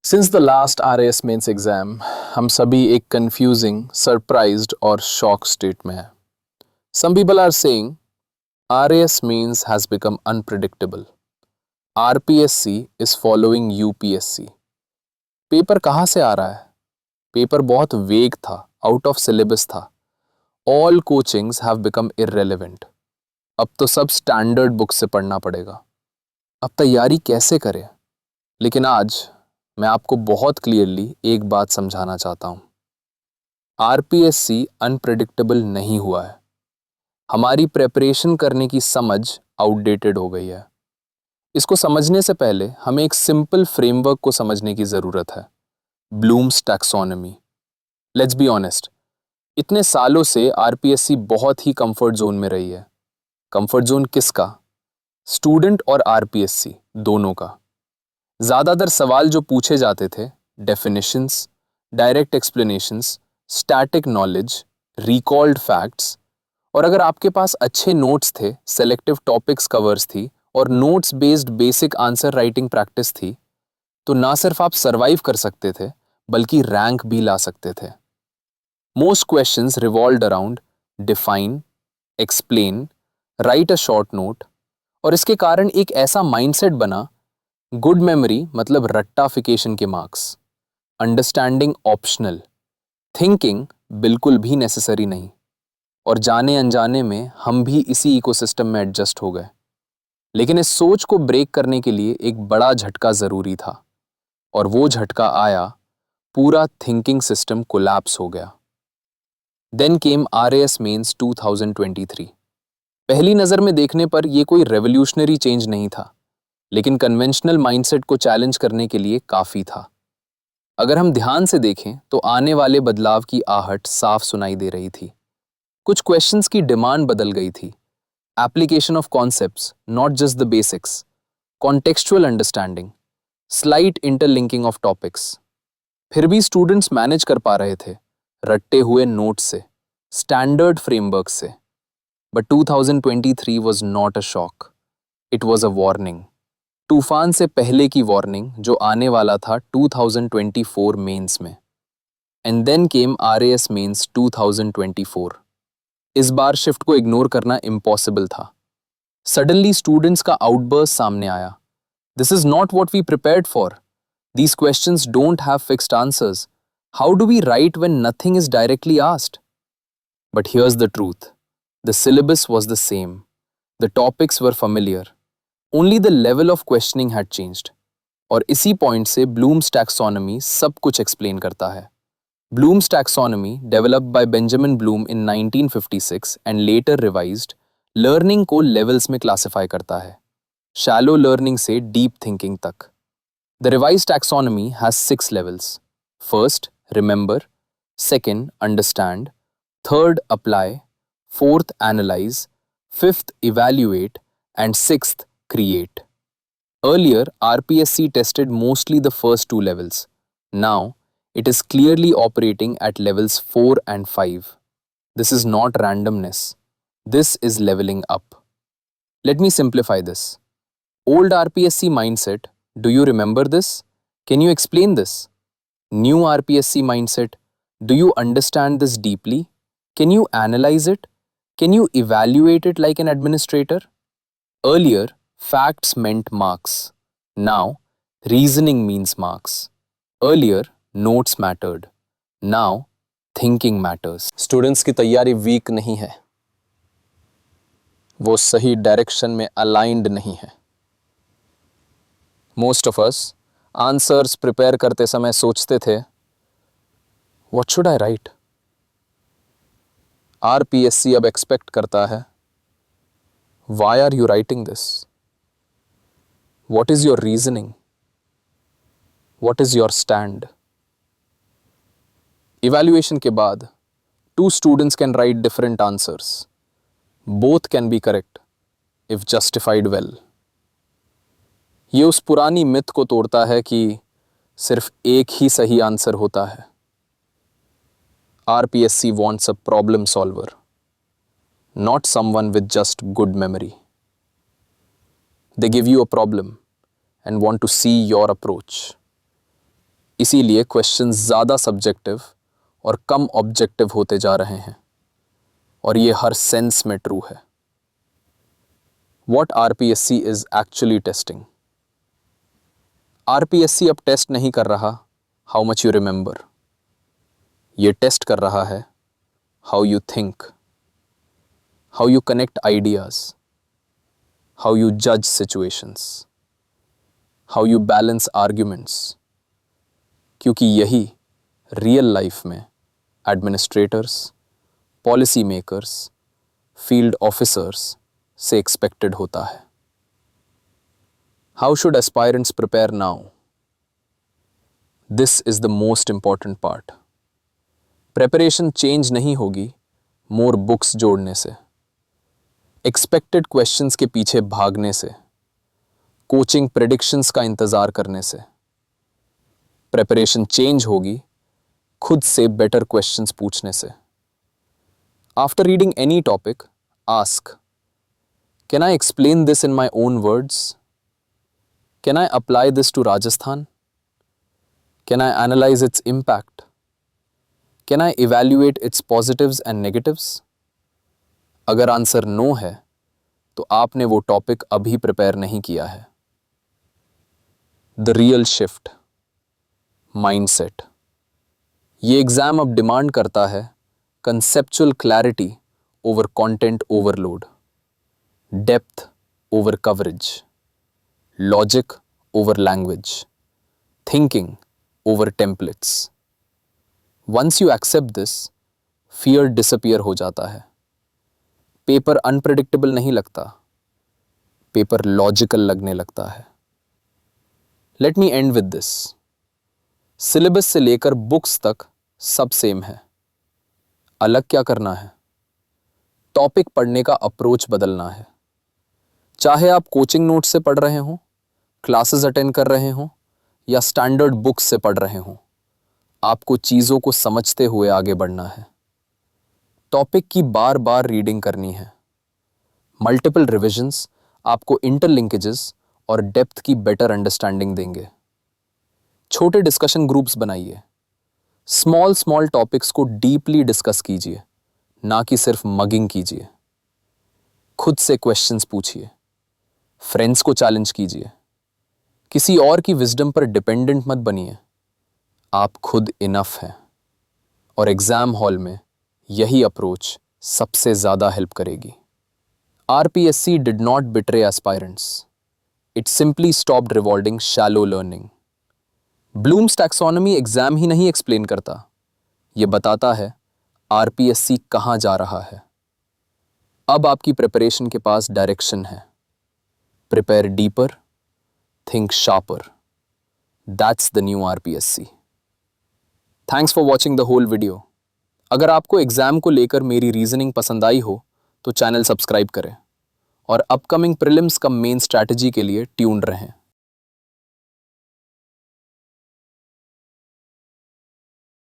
Since the last RAS mains exam हम सभी एक कंफ्यूजिंग, सरप्राइज्ड और शॉक स्टेट में हैं। Some people are saying RAS mains has become unpredictable. RPSC is following UPSC. Paper कहाँ से आ रहा है? पेपर बहुत वेग था, आउट ऑफ सिलेबस था। All coachings have become irrelevant. अब तो सब स्टैंडर्ड बुक से पढ़ना पड़ेगा। अब तैयारी कैसे करें? लेकिन आज मैं आपको बहुत क्लियरली एक बात समझाना चाहता हूं। आरपीएससी अनप्रेडिक्टेबल नहीं हुआ है। हमारी प्रेपरेशन करने की समझ आउटडेटेड हो गई है। इसको समझने से पहले हमें एक सिंपल फ्रेमवर्क को समझने की जरूरत है, Bloom's taxonomy. Let's be honest, इतने सालों से आरपीएससी बहुत ही कंफर्ट जोन में रही है। कंफर्ट जोन किसका? स्टूडेंट और आरपीएससी दोनों का। ज्यादातर सवाल जो पूछे जाते थे, definitions, direct explanations, static knowledge, recalled facts, और अगर आपके पास अच्छे नोट्स थे, सेलेक्टिव टॉपिक्स कवर्स थी और notes based basic answer writing practice थी, तो ना सिर्फ आप सरवाइव कर सकते थे बल्कि रैंक भी ला सकते थे। Most questions revolved around define, explain, right a short note, और इसके कारण एक ऐसा माइंडसेट बना, गुड मेमोरी मतलब रट्टाफिकेशन के मार्क्स, अंडरस्टैंडिंग ऑप्शनल, थिंकिंग बिल्कुल भी नेसेसरी नहीं, और जाने अनजाने में हम भी इसी इकोसिस्टम में एडजस्ट हो गए। लेकिन इस सोच को ब्रेक करने के लिए एक बड़ा झटका जरूरी था, और वो झटका आया, पूरा थिंकिंग सिस्टम कोलैप्स हो गया। Then came RAS mains 2023। पहली नजर में देखने पर यह कोई रेवोल्यूशनरी चेंज नहीं था, लेकिन कन्वेंशनल माइंडसेट को चैलेंज करने के लिए काफी था। अगर हम ध्यान से देखें तो आने वाले बदलाव की आहट साफ सुनाई दे रही थी। कुछ क्वेश्चंस की डिमांड बदल गई थी। Application of concepts, not just the basics, contextual understanding, slight interlinking of topics. फिर भी स्टूडेंट्स मैनेज कर पा रहे थे, रट्टे हुए नोट्स से, स्टैंडर्ड फ्रेमवर्क से। But 2023 was not a shock, it was a warning. तूफान से पहले की वार्निंग जो आने वाला था 2024 मेंस में। And then came RAS mains 2024। इस बार शिफ्ट को इग्नोर करना इम्पॉसिबल था। सडनली स्टूडेंट्स का आउटबर्स्ट सामने आया। This is not what we prepared for. These questions don't have fixed answers. How do we write when nothing is directly asked? But here's the truth, the syllabus was the same, the topics were familiar, only the level of questioning had changed. और इसी point से blooms taxonomy सब कुछ explain करता है। Bloom's taxonomy, developed by Benjamin Bloom in 1956 and later revised, learning को levels में classify करता है, शैलो लर्निंग से डीप थिंकिंग तक। The revised taxonomy has 6 levels. First, remember; second, understand; third, apply; fourth, analyse; fifth, evaluate; and sixth, create. Earlier, RPSC tested mostly the first two levels. Now, it is clearly operating at levels 4 and 5. This is not randomness. This is leveling up. Let me simplify this. Old RPSC mindset, do you remember this? Can you explain this? New RPSC mindset, do you understand this deeply? Can you analyze it? Can you evaluate it like an administrator? Earlier, facts meant marks. Now, reasoning means marks. Earlier, notes mattered. Now, thinking matters. Students की तैयारी week नहीं है, वो सही direction में aligned नहीं है। Most of us answers prepare करते समय सोचते थे, what should I write? RPSC अब एक्सपेक्ट करता है, why are you writing this? What is your reasoning? What is your stand? Evaluation के बाद, two students can write different answers. Both can be correct if justified well. ये उस पुरानी myth को तोड़ता है कि सिर्फ एक ही सही आंसर होता है। RPSC wants a problem solver, not someone with just good memory. They give you a problem and want to see your approach. इसीलिए क्वेश्चन ज़्यादा सब्जेक्टिव और कम ऑब्जेक्टिव होते जा रहे हैं, और ये हर सेंस में ट्रू है। What RPSC is actually testing? RPSC अब टेस्ट नहीं कर रहा हाउ मच यू रिमेंबर, ये टेस्ट कर रहा है how you think, how you connect ideas, how you जज situations, how you balance arguments, क्योंकि यही रियल लाइफ में administrators, policy makers, field officers से एक्सपेक्टेड होता है। How should aspirants prepare now? This is the most important part. Preparation change नहीं होगी more books जोड़ने से, expected questions के पीछे भागने से, coaching predictions का इंतज़ार करने से। Preparation change होगी खुद से better questions पूछने से। After reading any topic, ask, can I explain this in my own words? Can I apply this to Rajasthan? Can I analyze its impact? Can I evaluate its positives and negatives? अगर answer no है तो आपने वो topic अभी prepare नहीं किया है। The real shift, mindset. ये एग्जाम अब डिमांड करता है conceptual clarity over content overload, depth over coverage, logic over language, thinking over templates. Once you accept this, fear disappear हो जाता है। पेपर अनप्रेडिक्टेबल नहीं लगता, पेपर लॉजिकल लगने लगता है। Let me and with this, syllabus से लेकर बुक्स तक सब सेम है। अलग क्या करना है? टॉपिक पढ़ने का अप्रोच बदलना है। चाहे आप कोचिंग नोट्स से पढ़ रहे हों, क्लासेस अटेंड कर रहे हों या स्टैंडर्ड बुक्स से पढ़ रहे हों, आपको चीज़ों को समझते हुए आगे बढ़ना है। टॉपिक की बार बार रीडिंग करनी है। मल्टीपल रिविजन्स आपको इंटरलिंकेजेस और डेप्थ की बेटर अंडरस्टैंडिंग देंगे। छोटे डिस्कशन ग्रुप्स बनाइए। स्मॉल टॉपिक्स को डीपली डिस्कस कीजिए, ना कि सिर्फ मगिंग कीजिए। खुद से क्वेश्चंस पूछिए, फ्रेंड्स को चैलेंज कीजिए। किसी और की विजडम पर डिपेंडेंट मत बनिए, आप खुद इनफ हैं। और एग्जाम हॉल में यही अप्रोच सबसे ज़्यादा हेल्प करेगी। RPSC did not betray aspirants, it simply stopped rewarding shallow learning. Bloom's taxonomy exam ही नहीं एक्सप्लेन करता, ये बताता है RPSC कहाँ जा रहा है। अब आपकी प्रिपरेशन के पास डायरेक्शन है। Prepare deeper, think sharper. That's the new RPSC. Thanks for watching the whole video. अगर आपको एग्जाम को लेकर मेरी रीजनिंग पसंद आई हो तो चैनल सब्सक्राइब करें और अपकमिंग प्रीलिम्स का मेन स्ट्रैटेजी के लिए ट्यून्ड रहें।